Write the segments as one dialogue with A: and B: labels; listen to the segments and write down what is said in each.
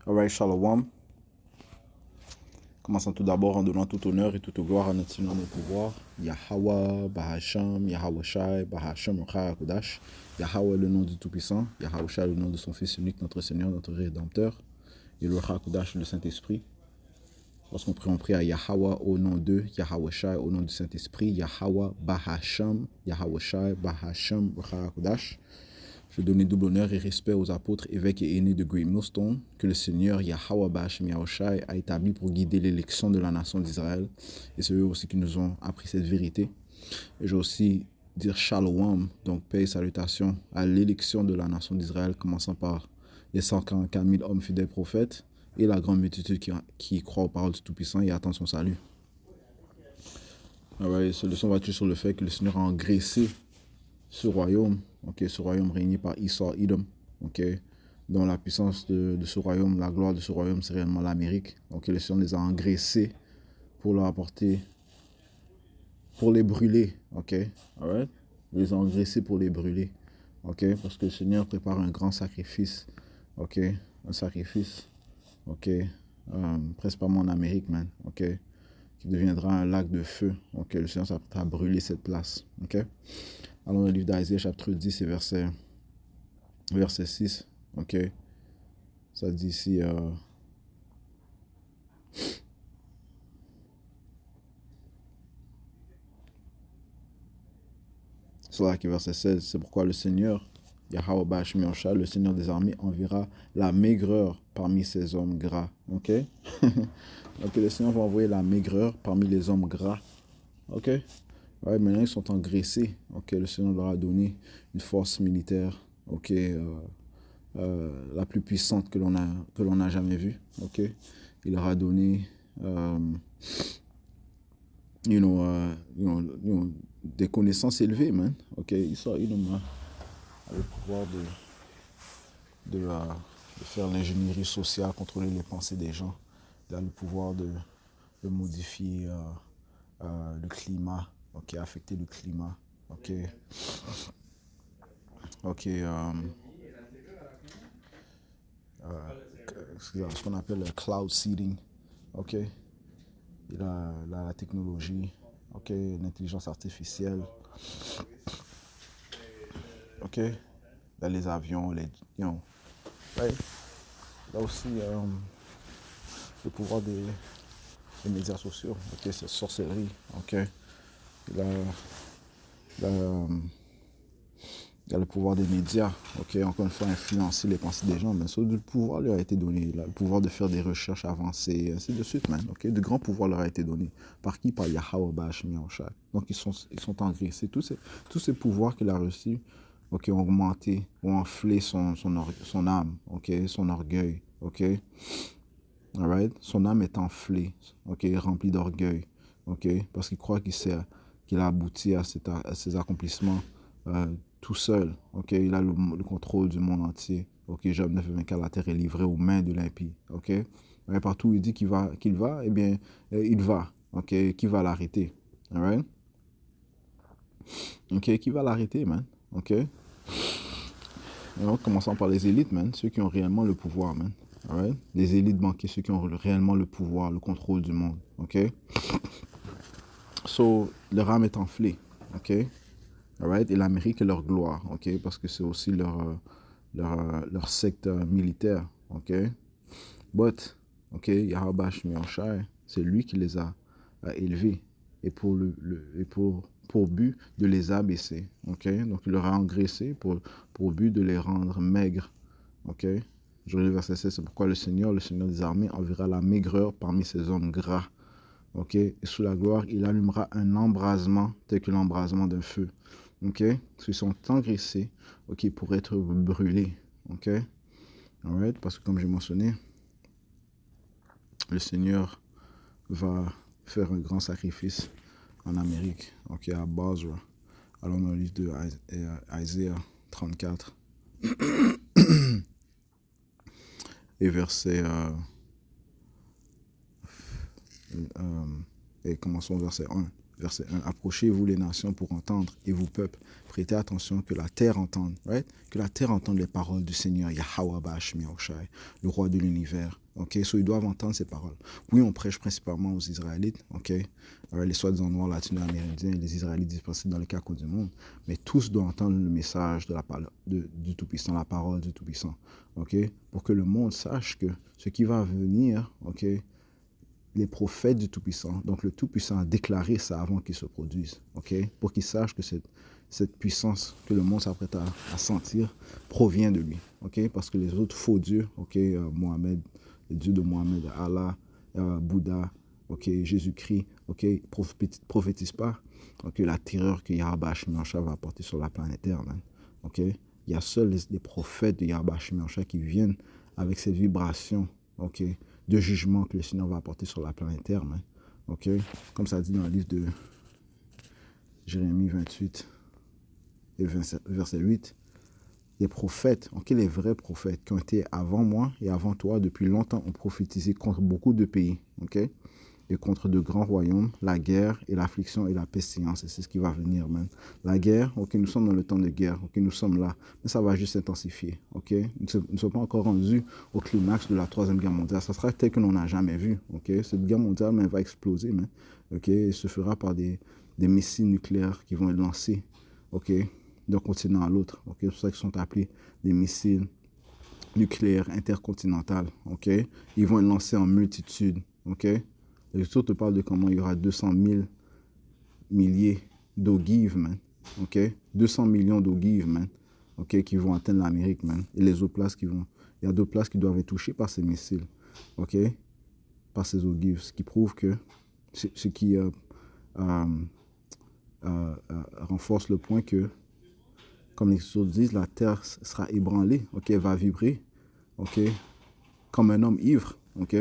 A: Alright, Shalom. Commençons tout d'abord en donnant tout honneur et toute gloire à notre Seigneur, notre pouvoir. Yahweh, Bahasham, Yahweh Shai, Bahasham, Kodash. Yahweh, le nom du Tout-Puissant. Yahweh Shai, le nom de son Fils unique, notre Seigneur, notre Rédempteur. Et le Kodash, le Saint-Esprit. Lorsqu'on prie, on prie à Yahweh au nom de Yahweh Shai, au nom du Saint-Esprit. Yahweh, Bahasham, Yahweh Shai, Bahasham, Kodash. Je donne double honneur et respect aux apôtres, évêques et aînés de Great Millstone, que le Seigneur Yahweh Ba'ashem Yahushai a établi pour guider l'élection de la nation d'Israël. Et c'est eux aussi qui nous ont appris cette vérité. Et je vais aussi dire Shalom, donc paix et salutations à l'élection de la nation d'Israël, commençant par les 144 000 hommes fidèles prophètes et la grande multitude qui croit aux paroles du Tout-Puissant et attend son salut. Alright, cette leçon va-t-il sur le fait que le Seigneur a engraissé ce royaume, ce royaume régné par Esau, Edom, dont la puissance de ce royaume, la gloire de ce royaume, c'est réellement l'Amérique. Le Seigneur les a engraissés pour leur apporter, pour les brûler, alright? Il les a engraissés pour les brûler, parce que le Seigneur prépare un grand sacrifice, un sacrifice, principalement en Amérique, man, qui deviendra un lac de feu, le Seigneur s'apprête à brûler cette place, Alors, dans le livre d'Isaïe, chapitre 10, et verset 6, ça dit ici, verset 16, c'est pourquoi le Seigneur, Yahweh Ba'ashem Yahushua, le Seigneur des armées, enverra la maigreur parmi ces hommes gras, Donc, le Seigneur va envoyer la maigreur parmi les hommes gras, maintenant, ils sont engraissés, le Seigneur leur a donné une force militaire, la plus puissante que l'on a jamais vue, Il leur a donné, des connaissances élevées, man, il a le pouvoir de faire l'ingénierie sociale, contrôler les pensées des gens. Il a le pouvoir de modifier le climat, affecter le climat, ce qu'on appelle le cloud seeding, Il a la technologie, l'intelligence artificielle, Il a les avions, il a aussi le pouvoir des médias sociaux, c'est sorcellerie, il a le pouvoir des médias, encore une fois, influencer les pensées des gens, mais le pouvoir lui a été donné, le pouvoir de faire des recherches avancées, ainsi de suite, man, de grands pouvoirs leur a été donné. Par qui? Par Yahweh Ba'ashem Yahushua. Donc, ils sont engraissés. Tous ces pouvoirs qu'il a reçus, ont augmenté, ont enflé son âme, son orgueil, Alright? Son âme est enflée, remplie d'orgueil, parce qu'il croit qu'il a abouti à ses accomplissements tout seul, il a le contrôle du monde entier, Job 9:24, la terre est livrée aux mains de l'impie, partout où il dit qu'il va, eh bien, il va, qui va l'arrêter, alright? Qui va l'arrêter, man, Alors, commençons par les élites, man, ceux qui ont réellement le pouvoir, man, alright? Les élites banquiers, ceux qui ont réellement le pouvoir, le contrôle du monde, So, leur âme est enflée, Alright? Et l'Amérique est leur gloire, parce que c'est aussi leur secte militaire, But, Yahweh Ba'ashem Yahushua, c'est lui qui les a élevés, et pour but de les abaisser, donc il leur a engraissé pour but de les rendre maigres, Je relis le verset 16, c'est pourquoi le Seigneur des armées, enverra la maigreur parmi ces hommes gras, et sous la gloire, il allumera un embrasement tel que l'embrasement d'un feu, Ils sont engraissés, pour être brûlés, Alright? Parce que comme j'ai mentionné, le Seigneur va faire un grand sacrifice en Amérique, à Basra. Allons dans le livre de Isaïe 34 et verset et commençons au verset 1. verset 1. Approchez-vous les nations pour entendre, et vous peuples, prêtez attention que la terre entende, right? Que la terre entende les paroles du Seigneur, Yahweh Bashmi Oshai, le roi de l'univers. Ok, so ils doivent entendre ces paroles. Oui, on prêche principalement aux Israélites, ok, les soi-disant noirs latino-amérindiens, les Israélites dispersés dans les quatre coins du monde, mais tous doivent entendre le message de la parole du Tout-Puissant, la parole du Tout-Puissant, ok, pour que le monde sache que ce qui va venir, ok, les prophètes du Tout-Puissant, donc le Tout-Puissant a déclaré ça avant qu'il se produise, ok, pour qu'ils sachent que cette puissance que le monde s'apprête à sentir provient de lui, ok, parce que les autres faux dieux, ok, Mohamed, le dieu de Mohamed, Allah, Bouddha, ok, Jésus-Christ, ok, prophétise pas, ok, la terreur que Yahweh Shemiacha va apporter sur la planète Terre, man, ok, il y a seuls les prophètes de Yahweh Shemiacha qui viennent avec cette vibration, ok, de jugement que le Seigneur va apporter sur la planète Terre, man, ok, comme ça dit dans le livre de Jérémie 28 et verset 8, les prophètes, ok, les vrais prophètes qui ont été avant moi et avant toi depuis longtemps ont prophétisé contre beaucoup de pays, ok, et contre de grands royaumes, la guerre et l'affliction et la pestilence, et c'est ce qui va venir, man. La guerre, ok, nous sommes dans le temps de guerre, ok, nous sommes là, mais ça va juste s'intensifier, ok. Nous ne sommes pas encore rendus au climax de la Troisième Guerre mondiale, ça sera tel que l'on n'a jamais vu, ok. Cette guerre mondiale, man, va exploser, man, ok, et se fera par des missiles nucléaires qui vont être lancés, ok, d'un continent à l'autre, ok, c'est pour ça qu'ils sont appelés des missiles nucléaires intercontinentaux, ok. Ils vont être lancés en multitude, ok. Les autres te parlent de comment il y aura 200 000 milliers d'ogives, man, ok. 200 millions d'ogives, man, ok, qui vont atteindre l'Amérique, man. Et les autres places qui vont, il y a d'autres places qui doivent être touchées par ces missiles, ok, par ces ogives, ce qui prouve que, ce qui renforce le point que, comme les autres disent, la terre sera ébranlée, ok, elle va vibrer, ok, comme un homme ivre, ok.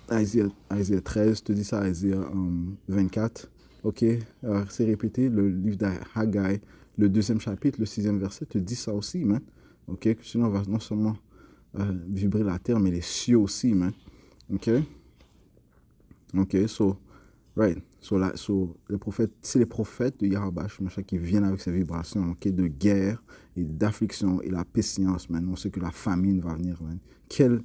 A: Isaïe 13 te dit ça, Isaïe 24, ok, c'est répété, le livre d'Haggai, le 2e chapitre, le 6e verset te dit ça aussi, man, ok, que sinon on va non seulement vibrer la terre, mais les cieux aussi, man, ok, so, right, les prophètes, c'est les prophètes de Yahweh Shemiacha qui viennent avec ces vibrations, ok, de guerre et d'affliction et la pestilence, man. On sait que la famine va venir, man. Quelle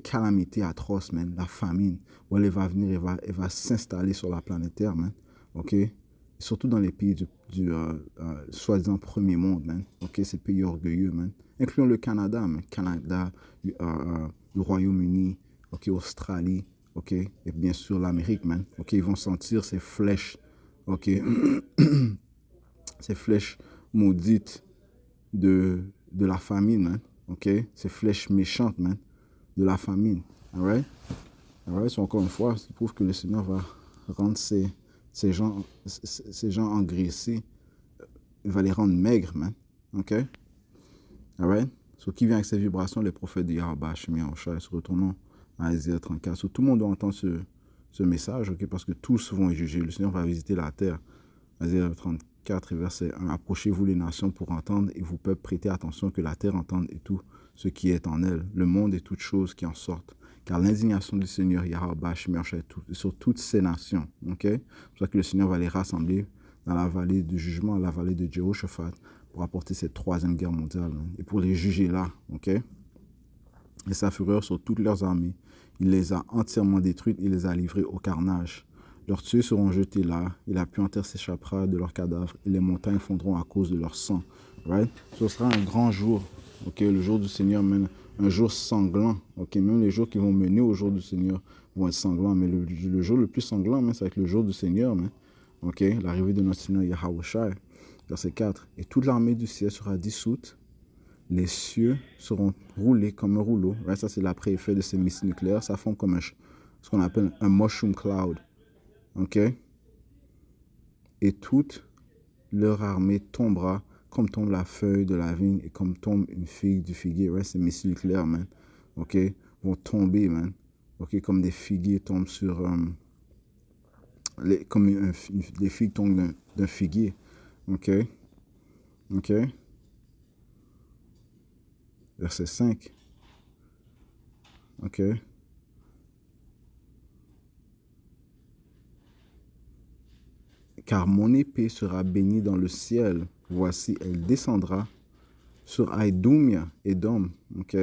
A: calamité atroce, man, la famine, où elle va venir, elle va s'installer sur la planète Terre, man, ok, et surtout dans les pays du soi-disant premier monde, man, ok, ces pays orgueilleux, man, incluant le Canada, man, le Royaume-Uni, ok, Australie, ok, et bien sûr l'Amérique, man, ok, ils vont sentir ces flèches, ok, ces flèches maudites de la famine, man, ok, ces flèches méchantes, man, de la famine, alright, so encore une fois, ça prouve que le Seigneur va rendre ces gens engraissés, il va les rendre maigres, man, ok, alright, so qui vient avec ces vibrations, les prophètes de Yahweh Shemiacha, se retournons à Isaïe 34. So, tout le monde doit entendre ce message, ok, parce que tous vont y juger. Le Seigneur va visiter la terre. Isaïe 34, verset 1. Approchez-vous les nations pour entendre, et vous peuples prêter attention que la terre entende et tout ce qui est en elle, le monde et toutes choses qui en sortent. Car l'indignation du Seigneur Yahweh Shemiacha est sur toutes ces nations. Ok? C'est pour ça que le Seigneur va les rassembler dans la vallée du jugement, la vallée de Jéhoshaphat, pour apporter cette troisième guerre mondiale, et pour les juger là. Ok? Et sa fureur sur toutes leurs armées. Il les a entièrement détruites, il les a livrées au carnage. Leurs tués seront jetés là, et la puanteur s'échappera de leurs cadavres, et les montagnes fondront à cause de leur sang. Right? Ce sera un grand jour, ok, le jour du Seigneur, même un jour sanglant, ok, même les jours qui vont mener au jour du Seigneur vont être sanglants, mais le jour le plus sanglant, ça va être le jour du Seigneur, ok, l'arrivée de notre Seigneur Yahweh, verset 4. Et toute l'armée du ciel sera dissoute, les cieux seront roulés comme un rouleau. Right? Ça, c'est l'après-effet de ces missiles nucléaires. Ça forme comme ce qu'on appelle un mushroom cloud. OK? Et toute leur armée tombera comme tombe la feuille de la vigne et comme tombe une figue du figuier. Right? Ces missiles nucléaires, man. OK? Vont tomber, man. OK? Comme des figuiers tombent sur... comme les figues tombent d'un figuier. OK? OK? Verset 5. OK? car mon épée sera bénie dans le ciel. Voici, elle descendra sur Aïdoumia, Edom, ok,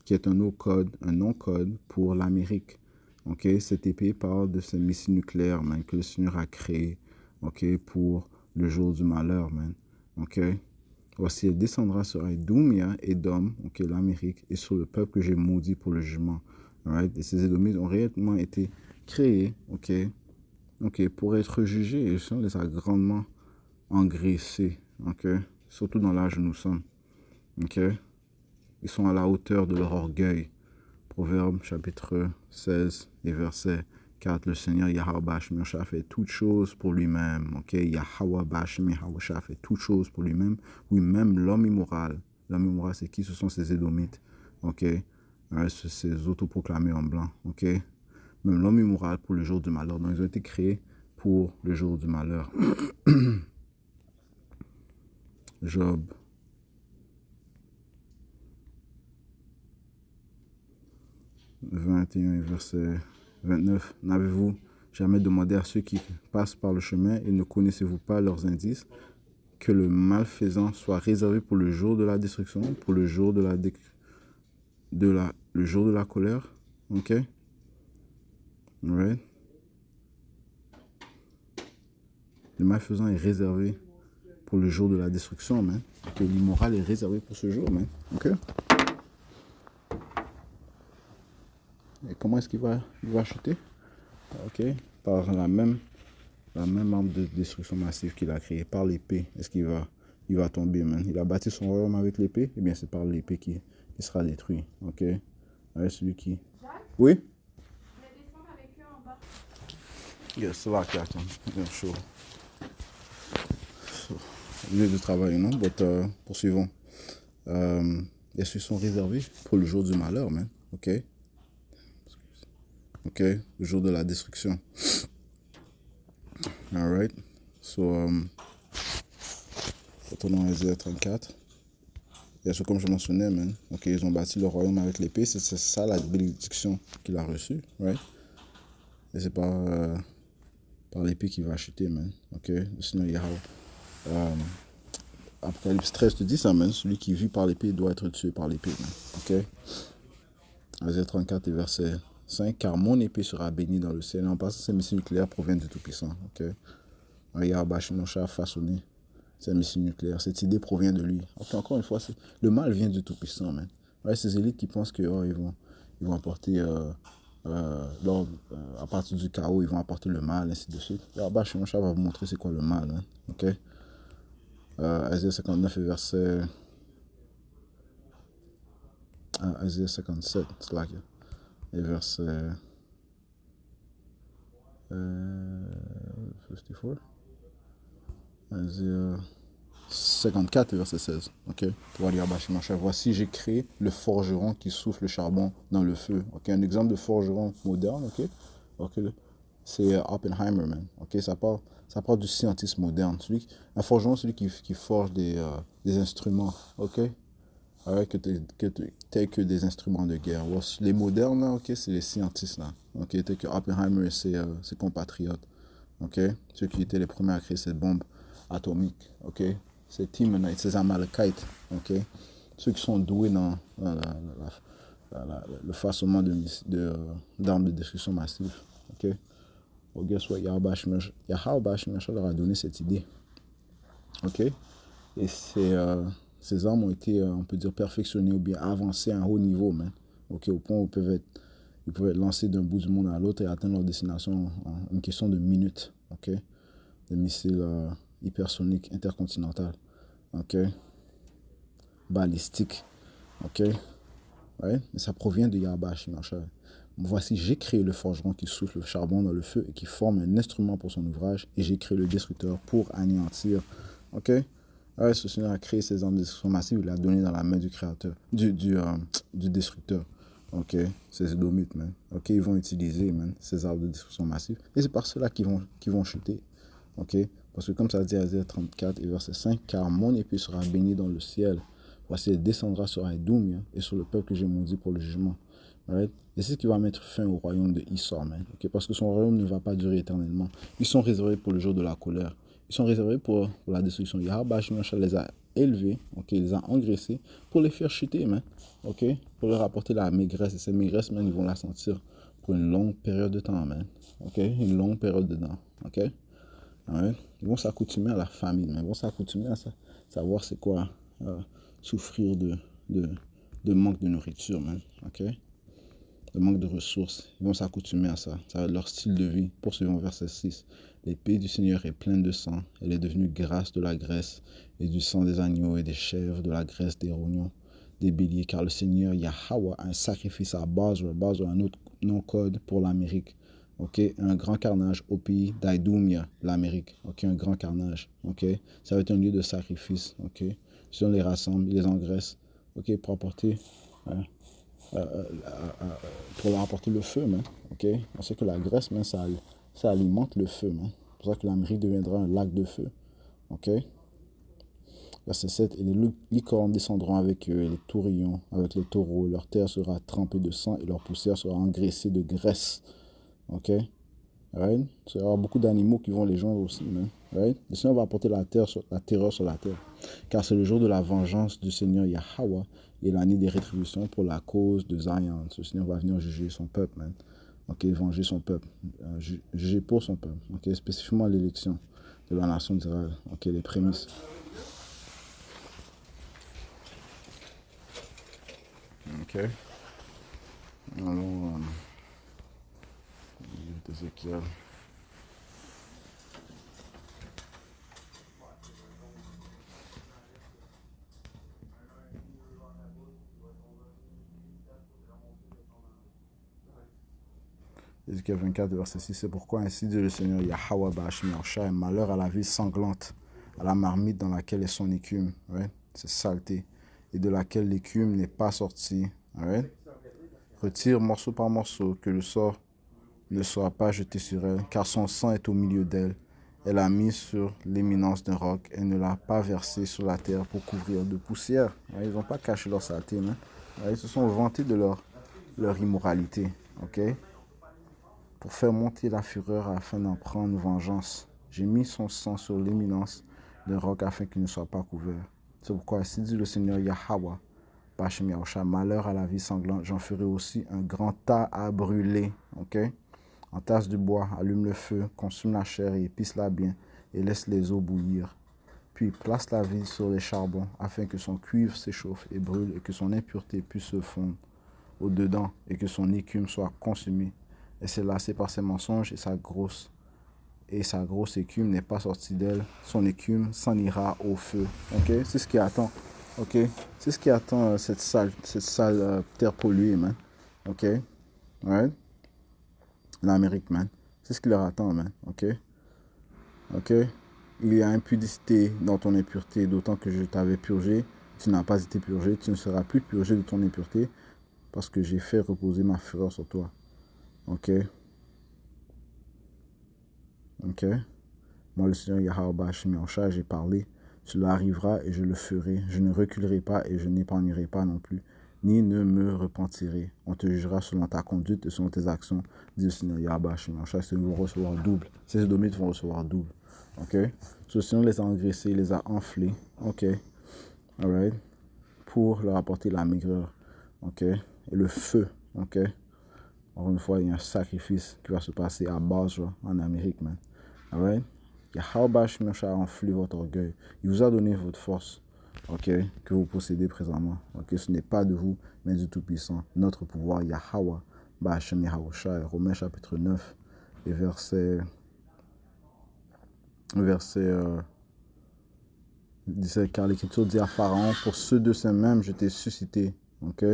A: qui est un nom-code pour l'Amérique. Ok, cette épée parle de ce missile nucléaire, man, que le Seigneur a créé, ok, pour le jour du malheur, man. Ok, voici, elle descendra sur Aïdoumia, Edom, ok, l'Amérique, et sur le peuple que j'ai maudit pour le jugement. Right? Et ces Édomites ont réellement été créés, ok, pour être jugés. Et le Seigneur les a grandement engraissés, ok, surtout dans l'âge où nous sommes. Ok, ils sont à la hauteur de leur orgueil. Proverbe chapitre 16 et verset 4. Le Seigneur Yahweh Bashim Yahshua fait toutes choses pour lui-même. Ok, Yahweh Bashim Yahshua fait toutes choses pour lui-même. Oui, même l'homme immoral. L'homme immoral, c'est qui? Ce sont ces Édomites. Ok, ces autoproclamés en blanc. Ok, même l'homme immoral pour le jour du malheur. Donc, ils ont été créés pour le jour du malheur. Job 21, verset 29. N'avez-vous jamais demandé à ceux qui passent par le chemin et ne connaissez-vous pas leurs indices que le malfaisant soit réservé pour le jour de la destruction, pour le jour de le jour de la colère? Ok? Right? Le malfaisant est réservé pour le jour de la destruction, man. Que l'immoral est réservé pour ce jour, man. Ok? Et comment est-ce qu'il va chuter? Ok? Par la même arme de destruction massive qu'il a créée, par l'épée. Est-ce qu'il va tomber, man? Il a bâti son royaume avec l'épée? Eh bien, c'est par l'épée qui sera détruit. Ok? Ouais, celui qui... Oui? Je vais descendre avec eux en bas. Yes, c'est là qu'il attend. Bien chaud. Lieu de travail, non? But, poursuivons. Est-ce qu'ils sont réservés pour le jour du malheur, man? Ok? Ok? Le jour de la destruction. Alright? So, retournons à Ésaïe 34. Et c'est comme je mentionnais, man. Ok, ils ont bâti le royaume avec l'épée. C'est ça la bénédiction qu'il a reçue, right? Et c'est par l'épée qu'il va chuter, man. Ok? Le Seigneur Yahweh. Apocalypse 13 te dit ça, man. Celui qui vit par l'épée doit être tué par l'épée, man. Ok? Ésaïe 34 et verset 5. Car mon épée sera bénie dans le ciel. Et en passant, ces missiles nucléaires proviennent du Tout-Puissant. Ok? Yahweh Bashim Yahshua a façonné ces missiles nucléaires. Cette idée provient de lui. Ok, encore une fois, le mal vient du Tout-Puissant, man. Ouais, ces élites qui pensent que ils vont apporter à partir du chaos, ils vont apporter le mal, ainsi de suite. Yahweh Bashim Yahshua va vous montrer c'est quoi le mal, man. Ok? Isaiah 59 et verset... Isaiah 57, c'est là que... Et verset... 54? Isaiah 54 et verset 16. Ok? Voici, j'ai créé le forgeron qui souffle le charbon dans le feu. Ok? Un exemple de forgeron moderne, ok? Ok? C'est Oppenheimer, man. Ok? Ça parle du scientisme moderne. Un forgeron, celui qui forge des instruments. Ok? Tels que des instruments de guerre. Les modernes, là, ok? C'est les scientistes, là. Ok? Tels que Oppenheimer et ses compatriotes. Ok? Ceux qui étaient les premiers à créer cette bombe atomique. Ok? Ces Timonites, ces Amalekites. Ok? Ceux qui sont doués dans le façonnement d'armes de destruction massive. Ok? Well, guess what? Yahweh Bashim leur a donné cette idée. Ok? Et ces armes ont été, on peut dire, perfectionnées ou bien avancées à un haut niveau, man. Ok? Au point où ils peuvent être lancés d'un bout du monde à l'autre et atteindre leur destination en une question de minutes. Ok? Des missiles hypersoniques intercontinentaux. Ok? Balistiques. Ok? Ouais? Mais ça provient de Yahweh Bashim Yahshua. Voici, j'ai créé le forgeron qui souffle le charbon dans le feu et qui forme un instrument pour son ouvrage, et j'ai créé le destructeur pour anéantir. Ok? Ouais, ce Seigneur a créé ces armes de destruction massive, il l'a donné dans la main du créateur, du destructeur. Ok? Ces Édomites, man. Ok? Ils vont utiliser, man, ces armes de destruction massive. Et c'est par cela qu'ils vont chuter. Ok? Parce que comme ça dit Isaiah 34 et verset 5, car mon épée sera bénie dans le ciel. Voici, elle descendra sur Aïdoum et sur le peuple que j'ai maudit pour le jugement. Right? Et c'est ce qui va mettre fin au royaume de Esau, man. Okay? Parce que son royaume ne va pas durer éternellement. Ils sont réservés pour le jour de la colère. Ils sont réservés pour la destruction. Yahweh les a élevés, okay? Il les a engraissés pour les faire chuter, man. Okay? Pour leur apporter la maigresse. Et cette maigresse, man, ils vont la sentir pour une longue période de temps, man. Okay? Une longue période de temps. Okay? Right? Ils vont s'accoutumer à la famine, man. Ils vont s'accoutumer à savoir c'est quoi souffrir de manque de nourriture, man. Okay? Le manque de ressources. Ils vont s'accoutumer à ça. Ça va être leur style de vie. Poursuivons verset 6. L'épée du Seigneur est pleine de sang. Elle est devenue grasse de la graisse et du sang des agneaux et des chèvres, de la graisse des rognons, des béliers. Car le Seigneur Yahweh a un sacrifice à Basra, un autre nom-code pour l'Amérique. Ok, un grand carnage au pays d'Aïdoumia, l'Amérique. Ok, un grand carnage. Ok, ça va être un lieu de sacrifice. Ok, si on les rassemble, ils les engraissent. Ok, pour apporter pour leur apporter le feu, man. Ok? On sait que la graisse, man, ça alimente le feu, man. C'est pour ça que l'Amérique deviendra un lac de feu. Ok? Verset 7. Et les licornes descendront avec eux, et les taurillons avec les taureaux. Leur terre sera trempée de sang, et leur poussière sera engraissée de graisse. Ok? Right? Il y aura beaucoup d'animaux qui vont les joindre aussi, man. Right? Le Seigneur va apporter la terreur sur la terre. Car c'est le jour de la vengeance du Seigneur Yahweh et l'année des rétributions pour la cause de Zion. Ce Seigneur va venir juger son peuple, man. Ok, venger son peuple. Juger pour son peuple. Ok, spécifiquement l'élection de la nation d'Israël. Ok, les prémices. Ok. Allons, Ézéchiel. Ézéchiel 24, verset 6. C'est pourquoi ainsi dit le Seigneur Yahweh Ba'ashim Yahushua, malheur à la ville sanglante, à la marmite dans laquelle est son écume, right? C'est saleté, et de laquelle l'écume n'est pas sortie. Right? Retire morceau par morceau, que le sort ne soit pas jeté sur elle, car son sang est au milieu d'elle. Elle l'a mis sur l'éminence d'un roc, elle ne l'a pas versé sur la terre pour couvrir de poussière. Right? Ils n'ont pas caché leur saleté, hein? Right? Ils se sont vantés de leur immoralité. Ok? Pour faire monter la fureur afin d'en prendre vengeance. J'ai mis son sang sur l'éminence d'un roc afin qu'il ne soit pas couvert. C'est pourquoi, ainsi dit le Seigneur Yahweh, Ba'ashim Yahushua, malheur à la vie sanglante, j'en ferai aussi un grand tas à brûler. Ok? En tasse de bois, allume le feu, consume la chair et épice-la bien, et laisse les eaux bouillir. Puis place la vie sur les charbons, afin que son cuivre s'échauffe et brûle, et que son impureté puisse se fondre au-dedans, et que son écume soit consumée. Et c'est lassé par ses mensonges, et sa grosse écume n'est pas sortie d'elle. Son écume s'en ira au feu. Ok? C'est ce qui attend. Ok? C'est ce qui attend cette sale terre polluée, man. Ok? Ouais? L'Amérique, man. C'est ce qui leur attend, man. Ok? Ok? Il y a impudicité dans ton impureté, d'autant que je t'avais purgé. Tu n'as pas été purgé. Tu ne seras plus purgé de ton impureté parce que j'ai fait reposer ma fureur sur toi. Ok? Ok? Moi, le Seigneur Yahweh Ba'ashim Yahushua, j'ai parlé. Cela arrivera et je le ferai. Je ne reculerai pas et je n'épargnerai pas non plus, ni ne me repentirai. On te jugera selon ta conduite et selon tes actions, dit le Seigneur Yahweh Ba'ashim Yahushua. Ils vont recevoir double. Ces Édomites vont recevoir double. Ok? Le Seigneur les a engraissés, les a enflés. Ok? Alright? Pour leur apporter la maigreur. Ok? Et le feu. Ok? Encore une fois, il y a un sacrifice qui va se passer à Basra, en Amérique, man. Alright? Yahweh Ba'ashim Yahushua a enflé votre orgueil. Il vous a donné votre force, ok, que vous possédez présentement. Ok, ce n'est pas de vous, mais du Tout-Puissant. Notre pouvoir, Yahweh Ba'ashim Yahushua. Romains chapitre 9 et verset 17. Car l'Écriture dit à Pharaon, pour ceux de ces mêmes, je t'ai suscité, ok,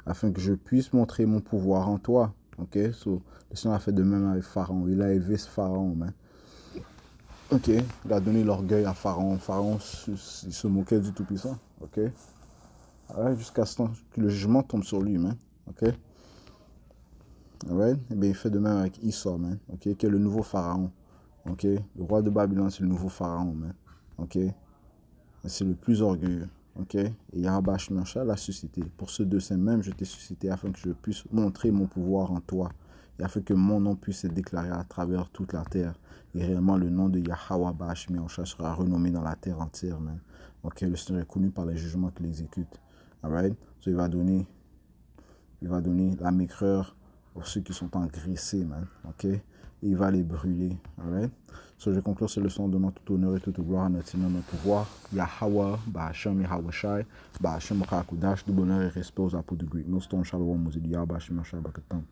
A: afin que je puisse montrer mon pouvoir en toi. Ok, so, le Seigneur a fait de même avec Pharaon. Il a élevé ce Pharaon, man. Ok, il a donné l'orgueil à Pharaon. Pharaon il se moquait du Tout-Puissant. Ok, right? Jusqu'à ce temps que le jugement tombe sur lui, man. Ok, right? Et bien, il fait de même avec Esau, man. Ok, qui est le nouveau Pharaon. Ok, le roi de Babylone, c'est le nouveau Pharaon, man. Ok, c'est le plus orgueilleux. ok? Et Yahweh Hashem l'a suscité. Pour ce deux saints même, je t'ai suscité afin que je puisse montrer mon pouvoir en toi et afin que mon nom puisse être déclaré à travers toute la terre. Et réellement, le nom de Yahweh Hashem sera renommé dans la terre entière, man. Ok, le Seigneur est connu par les jugements qu'il exécute. Alright? So, il va donner la maigreur pour ceux qui sont engraissés, man. Ok? Et il va les brûler. Alright? So, je conclure cette leçon en donnant tout honneur et toute gloire à notre Seigneur, notre pouvoir. Yahweh, Bahashem, Yahweh Shai, Bahashem, Makakudash, du bonheur et respect aux apôtres de Greek. Noston, Shalom, Mouzidia, Bahashem, Shai, Bakatam.